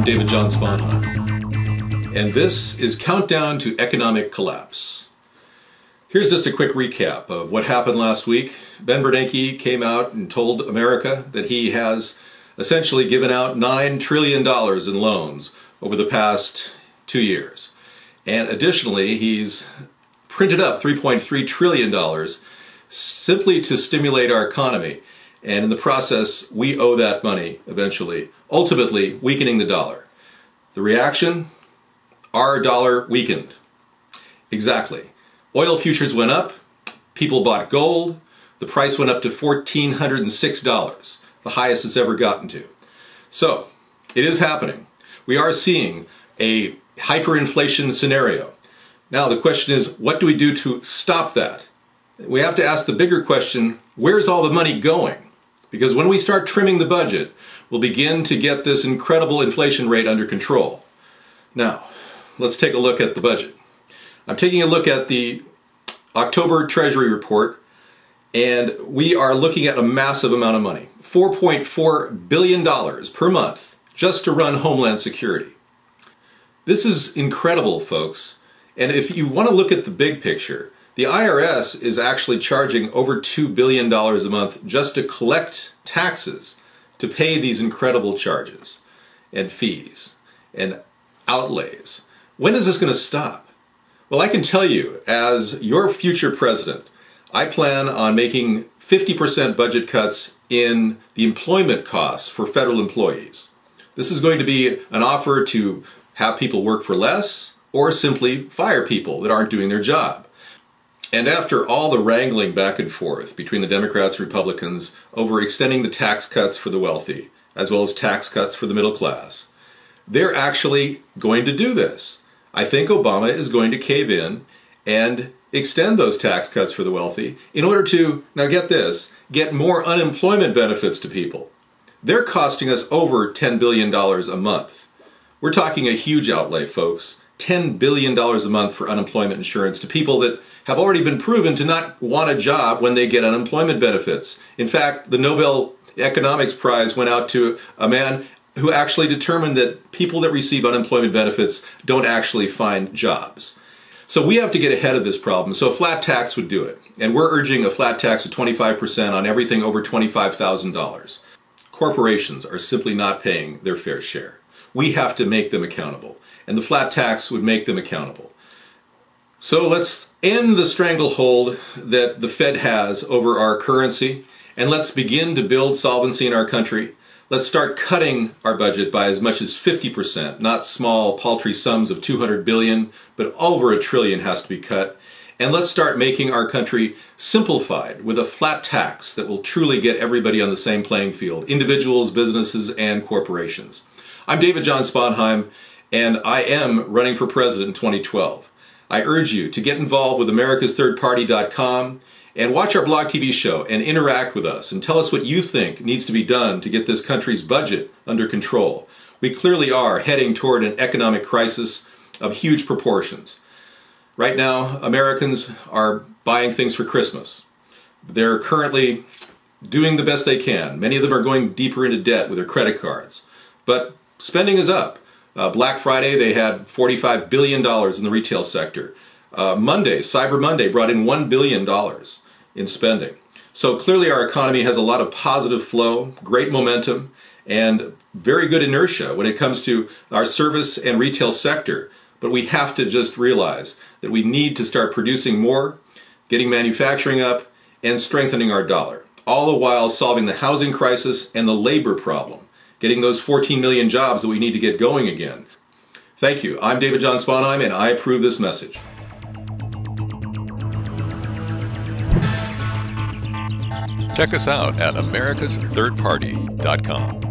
I'm David John Sponheim, and this is Countdown to Economic Collapse. Here's just a quick recap of what happened last week. Ben Bernanke came out and told America that he has essentially given out $9 trillion in loans over the past 2 years. And additionally, he's printed up $3.3 trillion simply to stimulate our economy. And in the process, we owe that money eventually, ultimately weakening the dollar. The reaction? Our dollar weakened. Exactly. Oil futures went up, people bought gold, the price went up to $1,406, the highest it's ever gotten to. So, it is happening. We are seeing a hyperinflation scenario. Now the question is, what do we do to stop that? We have to ask the bigger question, where's all the money going? Because when we start trimming the budget, we'll begin to get this incredible inflation rate under control. Now, let's take a look at the budget. I'm taking a look at the October Treasury report, and we are looking at a massive amount of money. $4.4 billion per month just to run Homeland Security. This is incredible, folks. And if you want to look at the big picture, the IRS is actually charging over $2 billion a month just to collect taxes to pay these incredible charges and fees and outlays. When is this going to stop? Well, I can tell you, as your future president, I plan on making 50% budget cuts in the employment costs for federal employees. This is going to be an offer to have people work for less or simply fire people that aren't doing their job. And after all the wrangling back and forth between the Democrats and Republicans over extending the tax cuts for the wealthy, as well as tax cuts for the middle class, they're actually going to do this. I think Obama is going to cave in and extend those tax cuts for the wealthy in order to, now get this, get more unemployment benefits to people. They're costing us over $10 billion a month. We're talking a huge outlay, folks. $10 billion a month for unemployment insurance to people that have already been proven to not want a job when they get unemployment benefits. In fact, the Nobel Economics Prize went out to a man who actually determined that people that receive unemployment benefits don't actually find jobs. So we have to get ahead of this problem. So a flat tax would do it. And we're urging a flat tax of 25% on everything over $25,000. Corporations are simply not paying their fair share. We have to make them accountable. And the flat tax would make them accountable. So let's end the stranglehold that the Fed has over our currency, and let's begin to build solvency in our country. Let's start cutting our budget by as much as 50%, not small paltry sums of $200 billion, but over $1 trillion has to be cut. And let's start making our country simplified with a flat tax that will truly get everybody on the same playing field, individuals, businesses, and corporations. I'm David John Sponheim, and I am running for president in 2012. I urge you to get involved with americasthirdparty.com and watch our blog TV show and interact with us and tell us what you think needs to be done to get this country's budget under control. We clearly are heading toward an economic crisis of huge proportions. Right now, Americans are buying things for Christmas. They're currently doing the best they can. Many of them are going deeper into debt with their credit cards. But spending is up. Black Friday, they had $45 billion in the retail sector. Monday, Cyber Monday, brought in $1 billion in spending. So clearly our economy has a lot of positive flow, great momentum, and very good inertia when it comes to our service and retail sector. But we have to just realize that we need to start producing more, getting manufacturing up, and strengthening our dollar, all the while solving the housing crisis and the labor problem, getting those 14 million jobs that we need to get going again. Thank you. I'm David John Sponheim, and I approve this message. Check us out at americasthirdparty.com.